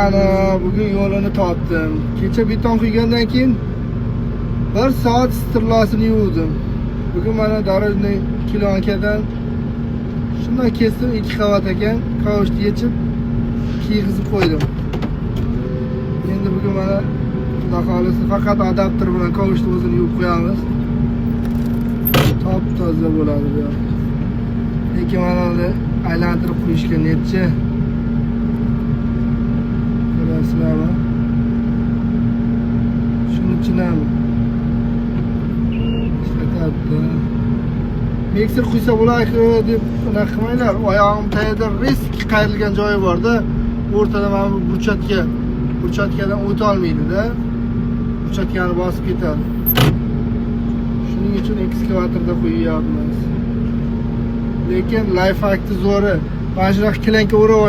ana bugun yo'lini topdim. Kecha beton quygandan keyin 1 soat stirlasini yuvdim. Bugun mana darajning kilonkadan shundan kesdim, 2 qavat ekan, kavushni yechib kiygizib qo'ydim. Endi bugun mana xudo xolisi faqat adapter bilan kavushni o'zini yuvib qo'yamiz. Top toza bo'ladi bu. Lekin mana uni aylantirib qo'yishga netchi. Ko'rasizlarmi? Shuning uchun ham ishlatadi. Mikser quysa bo'larku deb unaqa qilmanglar. Oyog'im tayyorda risk qayrilgan joyi bor-da, o'rtada mana bu burchatkadan o'ta olmaydi-da. Burchatkani bosib ketadi. Shuning uchun ekskavatorda qo'yyapmiz. Lekin life hackni zo'ri. Mana shunaqa kilanka o'rab